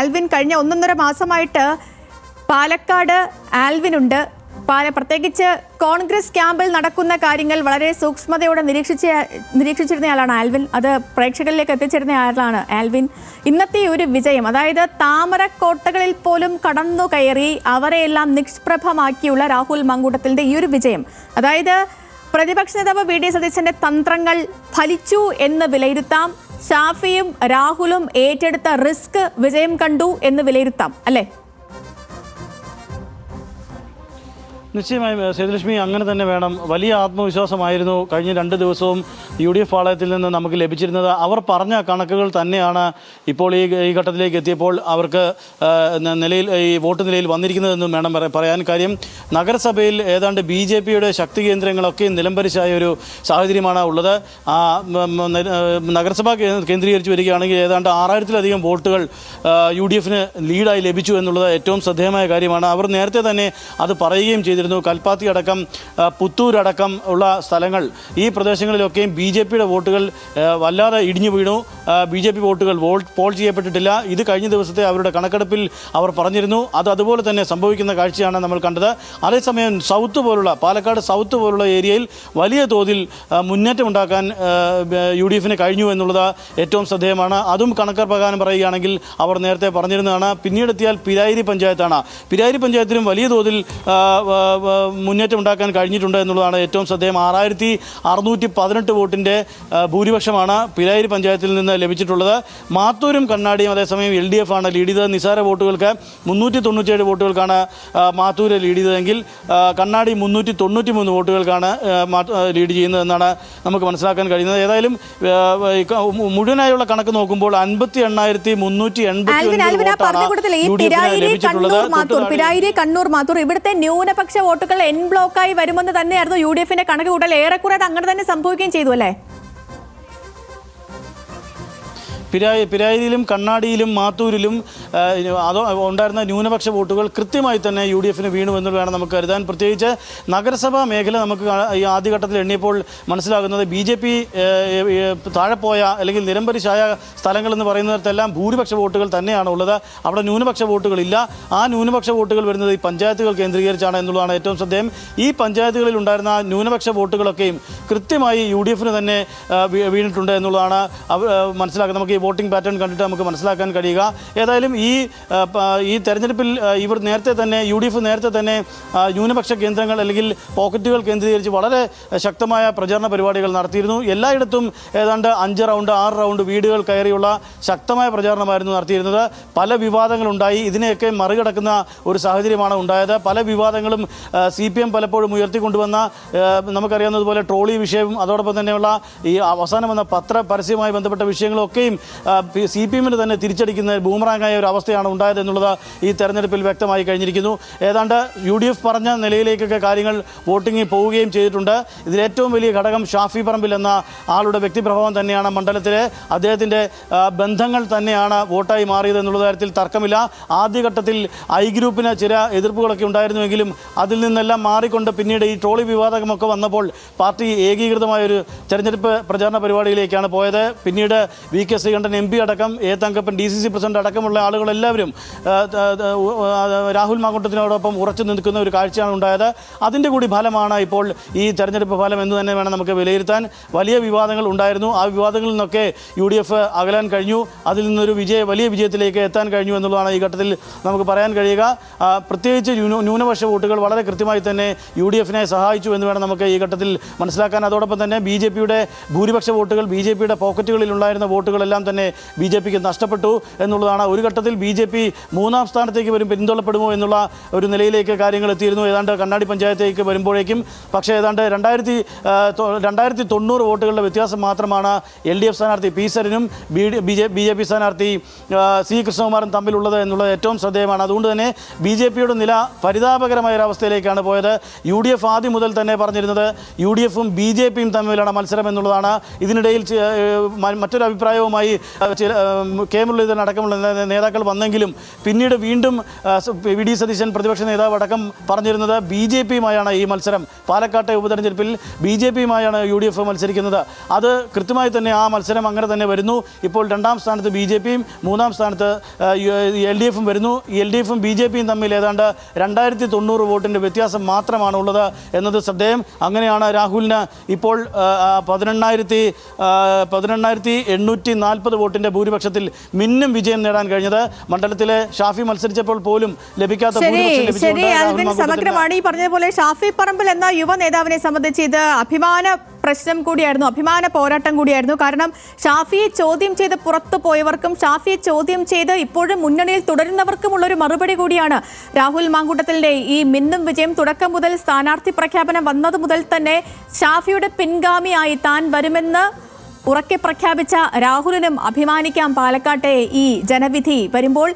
Alvin കഴിഞ്ഞ 1.5 മാസമായിട്ട് പാലക്കാട് ആൽവിനുണ്ട്. പ്രത്യേകിച്ച് കോൺഗ്രസ് ക്യാമ്പിൽ നടക്കുന്ന കാര്യങ്ങൾ വളരെ സൂക്ഷ്മതയോടെ നിരീക്ഷിച്ചിരുന്നയാളാണ് ആൽവിൻ. അത് പ്രേക്ഷകരിലേക്ക് എത്തിച്ചിരുന്ന ആളാണ് ആൽവിൻ. ഇന്നത്തെ ഒരു വിജയം, അതായത് താമരക്കോട്ടകളിൽ പോലും കടന്നു കയറി അവരെയെല്ലാം നിഷ്പ്രഭമാക്കിയുള്ള രാഹുൽ മാങ്കൂട്ടത്തിൻ്റെ ഈ ഒരു വിജയം, അതായത് പ്രതിപക്ഷ നേതാവ് വി ഡി സതീശന്റെ തന്ത്രങ്ങൾ ഫലിച്ചു എന്ന് വിലയിരുത്താം. ഷാഫിയും രാഹുലും ഏറ്റെടുത്ത റിസ്ക് വിജയം കണ്ടു എന്ന് വിലയിരുത്താം അല്ലേ? നിശ്ചയമായും സേതുലക്ഷ്മി, അങ്ങനെ തന്നെ വേണം. വലിയ ആത്മവിശ്വാസമായിരുന്നു കഴിഞ്ഞ 2 ദിവസവും UDF പാളയത്തിൽ നിന്ന് നമുക്ക് ലഭിച്ചിരുന്നത്. അവർ പറഞ്ഞ കണക്കുകൾ തന്നെയാണ് ഇപ്പോൾ ഈ ഘട്ടത്തിലേക്ക് എത്തിയപ്പോൾ അവർക്ക് ഈ വോട്ട് നിലയിൽ വന്നിരിക്കുന്നതെന്നും വേണം പറയാൻ. കാര്യം നഗരസഭയിൽ ഏതാണ്ട് BJPയുടെ ശക്തി കേന്ദ്രങ്ങളൊക്കെ നിലംപരിശായ ഒരു സാഹചര്യമാണ് ഉള്ളത്. നഗരസഭ കേന്ദ്രീകരിച്ച് വരികയാണെങ്കിൽ ഏതാണ്ട് 6000-ലധികം വോട്ടുകൾ UDFന് ലീഡായി ലഭിച്ചു എന്നുള്ളത് ഏറ്റവും ശ്രദ്ധേയമായ കാര്യമാണ്. അവർ നേരത്തെ തന്നെ അത് പറയുകയും ചെയ്തിരുന്നു. കൽപ്പാത്തി അടക്കം പുത്തൂരടക്കം ഉള്ള സ്ഥലങ്ങൾ, ഈ പ്രദേശങ്ങളിലൊക്കെയും BJPയുടെ വോട്ടുകൾ വല്ലാതെ ഇടിഞ്ഞു വീണു. BJP വോട്ടുകൾ പോൾ ചെയ്യപ്പെട്ടിട്ടില്ല. ഇത് കഴിഞ്ഞ ദിവസത്തെ അവരുടെ കണക്കെടുപ്പിൽ അവർ പറഞ്ഞിരുന്നു. അത് അതുപോലെ തന്നെ സംഭവിക്കുന്ന കാഴ്ചയാണ് നമ്മൾ കണ്ടത്. അതേസമയം പാലക്കാട് സൗത്ത് പോലുള്ള ഏരിയയിൽ വലിയ തോതിൽ മുന്നേറ്റം ഉണ്ടാക്കാൻ UDFന് കഴിഞ്ഞു എന്നുള്ളത് ഏറ്റവും ശ്രദ്ധേയമാണ്. അതും കണക്ക് പ്രകാരം പറയുകയാണെങ്കിൽ അവർ നേരത്തെ പറഞ്ഞിരുന്നതാണ്. പിന്നീടെത്തിയാൽ പിരായിരി പഞ്ചായത്താണ്. പിരായിരി പഞ്ചായത്തിലും വലിയ തോതിൽ മുന്നേറ്റം ഉണ്ടാക്കാൻ കഴിഞ്ഞിട്ടുണ്ട് എന്നുള്ളതാണ് ഏറ്റവും ശ്രദ്ധേയം. 6618 വോട്ടിൻ്റെ ഭൂരിപക്ഷമാണ് പിരായിരി പഞ്ചായത്തിൽ നിന്ന് ലഭിച്ചിട്ടുള്ളത്. മാത്തൂരും കണ്ണാടിയും അതേസമയം LDF ആണ് ലീഡ് ചെയ്തത്. നിസാര വോട്ടുകൾക്ക് 397 വോട്ടുകൾക്കാണ് മാത്തൂര് ലീഡ് ചെയ്തതെങ്കിൽ കണ്ണാടി 393 വോട്ടുകൾക്കാണ് ലീഡ് ചെയ്യുന്നതെന്നാണ് നമുക്ക് മനസ്സിലാക്കാൻ കഴിയുന്നത്. ഏതായാലും മുഴുവനായുള്ള കണക്ക് നോക്കുമ്പോൾ 58,380 ഇവിടുത്തെ ന്യൂനപക്ഷ വോട്ടുകൾ എൻ ബ്ലോക്കായി വരുമെന്ന് തന്നെയായിരുന്നു UDFന്റെ കണക്ക് കൂട്ടൽ. ഏറെക്കുറെ അങ്ങനെ തന്നെ സംഭവിക്കുകയും ചെയ്തു അല്ലേ? പിരായിരിയിലും കണ്ണാടിയിലും മാത്തൂരിലും ഉണ്ടായിരുന്ന ന്യൂനപക്ഷ വോട്ടുകൾ കൃത്യമായി തന്നെ UDFന് വീണുവെന്ന് വേണം നമുക്ക് കരുതാൻ. പ്രത്യേകിച്ച് നഗരസഭാ മേഖല നമുക്ക് ഈ ആദ്യഘട്ടത്തിൽ എണ്ണിയപ്പോൾ മനസ്സിലാകുന്നത് BJP താഴെ പോയ അല്ലെങ്കിൽ നിലംപരിശായ സ്ഥലങ്ങളെന്ന് പറയുന്നിടത്തെല്ലാം ഭൂരിപക്ഷ വോട്ടുകൾ തന്നെയാണ് ഉള്ളത്. അവിടെ ന്യൂനപക്ഷ വോട്ടുകളില്ല. ആ ന്യൂനപക്ഷ വോട്ടുകൾ വരുന്നത് ഈ പഞ്ചായത്തുകൾ കേന്ദ്രീകരിച്ചാണ് എന്നുള്ളതാണ് ഏറ്റവും ശ്രദ്ധേയം. ഈ പഞ്ചായത്തുകളിൽ ഉണ്ടായിരുന്ന ന്യൂനപക്ഷ വോട്ടുകളൊക്കെയും കൃത്യമായി UDFന് തന്നെ വീണിട്ടുണ്ട് എന്നുള്ളതാണ് മനസ്സിലാക്കുന്നത്. നമുക്ക് വോട്ടിംഗ് പാറ്റേൺ കണ്ടിട്ട് നമുക്ക് മനസ്സിലാക്കാൻ കഴിയുക. ഏതായാലും ഈ തെരഞ്ഞെടുപ്പിൽ ഇവർ UDF നേരത്തെ തന്നെ ന്യൂനപക്ഷ കേന്ദ്രങ്ങൾ അല്ലെങ്കിൽ പോക്കറ്റുകൾ കേന്ദ്രീകരിച്ച് വളരെ ശക്തമായ പ്രചാരണ പരിപാടികൾ നടത്തിയിരുന്നു. എല്ലായിടത്തും ഏതാണ്ട് 5 റൗണ്ട് 6 റൗണ്ട് വീടുകൾ കയറിയുള്ള ശക്തമായ പ്രചാരണമായിരുന്നു നടത്തിയിരുന്നത്. പല വിവാദങ്ങളുണ്ടായി. ഇതിനെയൊക്കെ മറികടക്കുന്ന ഒരു സാഹചര്യമാണ് ഉണ്ടായത്. പല വിവാദങ്ങളും CPM പലപ്പോഴും ഉയർത്തിക്കൊണ്ടുവന്ന നമുക്കറിയാവുന്നതുപോലെ ട്രോളി വിഷയവും അതോടൊപ്പം തന്നെയുള്ള ഈ അവസാനം വന്ന പരസ്യവുമായി ബന്ധപ്പെട്ട വിഷയങ്ങളൊക്കെയും CPMന് തന്നെ തിരിച്ചടിക്കുന്ന ബൂമറാങ്ങായ ഒരു അവസ്ഥയാണ് ഉണ്ടായത് എന്നുള്ളത് ഈ തെരഞ്ഞെടുപ്പിൽ വ്യക്തമായി കഴിഞ്ഞിരിക്കുന്നു. ഏതാണ്ട് UDF പറഞ്ഞ നിലയിലേക്കൊക്കെ കാര്യങ്ങൾ വോട്ടിങ്ങിൽ പോവുകയും ചെയ്തിട്ടുണ്ട്. ഇതിലേറ്റവും വലിയ ഘടകം ഷാഫി പറമ്പിൽ എന്ന ആളുടെ വ്യക്തിപ്രഭാവം തന്നെയാണ്. മണ്ഡലത്തിലെ അദ്ദേഹത്തിൻ്റെ ബന്ധങ്ങൾ തന്നെയാണ് വോട്ടായി മാറിയത് എന്നുള്ള കാര്യത്തിൽ തർക്കമില്ല. ആദ്യഘട്ടത്തിൽ I ഗ്രൂപ്പിന് ചില എതിർപ്പുകളൊക്കെ ഉണ്ടായിരുന്നുവെങ്കിലും അതിൽ നിന്നെല്ലാം മാറിക്കൊണ്ട് പിന്നീട് ഈ ട്രോളി വിവാദമൊക്കെ വന്നപ്പോൾ പാർട്ടി ഏകീകൃതമായൊരു തെരഞ്ഞെടുപ്പ് പ്രചാരണ പരിപാടിയിലേക്കാണ് പോയത്. പിന്നീട് VK ശ്രീകണ്ഠൻ MP അടക്കം തങ്കപ്പൻ DCC പ്രസിഡന്റ് അടക്കമുള്ള ആളുകളെല്ലാവരും രാഹുൽ മാങ്കൂട്ടത്തിനോടൊപ്പം ഉറച്ചു നിൽക്കുന്ന ഒരു കാഴ്ചയാണ് ഉണ്ടായത്. അതിൻ്റെ കൂടി ഫലമാണ് ഇപ്പോൾ ഈ തെരഞ്ഞെടുപ്പ് ഫലം എന്ന് തന്നെ വേണം നമുക്ക് വിലയിരുത്താൻ. വലിയ വിവാദങ്ങൾ ഉണ്ടായിരുന്നു. ആ വിവാദങ്ങളിൽ നിന്നൊക്കെ UDF അകലാൻ കഴിഞ്ഞു. അതിൽ നിന്നൊരു വലിയ വിജയത്തിലേക്ക് എത്താൻ കഴിഞ്ഞു എന്നുള്ളതാണ് ഈ ഘട്ടത്തിൽ നമുക്ക് പറയാൻ കഴിയുക. പ്രത്യേകിച്ച് ന്യൂനപക്ഷ വോട്ടുകൾ വളരെ കൃത്യമായി തന്നെ UDFനെ സഹായിച്ചു എന്ന് വേണം നമുക്ക് ഈ ഘട്ടത്തിൽ മനസ്സിലാക്കാൻ. അതോടൊപ്പം തന്നെ BJPയുടെ ഭൂരിപക്ഷ വോട്ടുകൾ BJPയുടെ പോക്കറ്റുകളിൽ ഉണ്ടായിരുന്ന വോട്ടുകളെല്ലാം തന്നെ BJPക്ക് നഷ്ടപ്പെട്ടു എന്നുള്ളതാണ്. ഒരു ഘട്ടത്തിൽ BJP 3ാം സ്ഥാനത്തേക്ക് പിന്തള്ളപ്പെടുമോ എന്നുള്ള ഒരു നിലയിലേക്ക് കാര്യങ്ങൾ എത്തിയിരുന്നു ഏതാണ്ട് കണ്ണാടി പഞ്ചായത്തേക്ക് വരുമ്പോഴേക്കും. പക്ഷേ ഏതാണ്ട് 2090 വോട്ടുകളുടെ വ്യത്യാസം മാത്രമാണ് LDF സ്ഥാനാർത്ഥി P സരിനും BJP സ്ഥാനാർത്ഥി C കൃഷ്ണകുമാറും തമ്മിലുള്ളത് എന്നുള്ളത് ഏറ്റവും ശ്രദ്ധേയമാണ്. അതുകൊണ്ട് തന്നെ BJPയുടെ നില പരിതാപകരമായ ഒരവസ്ഥയിലേക്കാണ് പോയത്. UDF ആദ്യം മുതൽ തന്നെ പറഞ്ഞിരുന്നത് UDFും BJPയും തമ്മിലാണ് മത്സരം എന്നുള്ളതാണ്. ഇതിനിടയിൽ മറ്റൊരു അഭിപ്രായവുമായി കെ മുരളീധരൻ അടക്കമുള്ള നേതാക്കൾ വന്നെങ്കിലും പിന്നീട് വീണ്ടും വി ഡി സതീശൻ പ്രതിപക്ഷ നേതാവ് അടക്കം പറഞ്ഞിരുന്നത് BJP-യുമായാണ് ഈ മത്സരം. പാലക്കാട്ടെ ഉപതെരഞ്ഞെടുപ്പിൽ BJP-യുമായാണ് UDF മത്സരിക്കുന്നത്. അത് കൃത്യമായി തന്നെ ആ മത്സരം അങ്ങനെ തന്നെ വരുന്നു. ഇപ്പോൾ 2ാം സ്ഥാനത്ത് BJP-യും 3ാം സ്ഥാനത്ത് LDF-ഉം വരുന്നു. LDF-ഉം BJP-യും തമ്മിൽ ഏതാണ്ട് 2090 വോട്ടിൻ്റെ വ്യത്യാസം മാത്രമാണ് ഉള്ളത് എന്നത് ശ്രദ്ധേയം. അങ്ങനെയാണ് രാഹുലിന് ഇപ്പോൾ 18,840 വോട്ടിൻ്റെ ഭൂരിപക്ഷത്തിൽ മിന്നും വിജയം നേടാൻ കഴിഞ്ഞത്. മണ്ഡലത്തിലെ ഷാഫി മത്സരിച്ചപ്പോൾ പോലും ലഭിക്കാത്ത ശരി ആൽവിൻ, സമഗ്രമാണ് ഈ പറഞ്ഞതുപോലെ ഷാഫി പറമ്പിൽ എന്ന യുവ നേതാവിനെ സംബന്ധിച്ച് ഇത് അഭിമാന പ്രശ്നം കൂടിയായിരുന്നു, അഭിമാന പോരാട്ടം കൂടിയായിരുന്നു. കാരണം ഷാഫിയെ ചോദ്യം ചെയ്ത് പുറത്തു പോയവർക്കും ഷാഫിയെ ചോദ്യം ചെയ്ത് ഇപ്പോഴും മുന്നണിയിൽ തുടരുന്നവർക്കുമുള്ളൊരു മറുപടി കൂടിയാണ് രാഹുൽ മാങ്കൂട്ടത്തിലിന്റെ ഈ മിന്നും വിജയം. തുടക്കം മുതൽ സ്ഥാനാർത്ഥി പ്രഖ്യാപനം വന്നതു മുതൽ തന്നെ ഷാഫിയുടെ പിൻഗാമിയായി താൻ വരുമെന്ന് ഉറക്കെ പ്രഖ്യാപിച്ച രാഹുലിനും അഭിമാനിക്കാം പാലക്കാട്ടെ ഈ ജനവിധി വരുമ്പോൾ.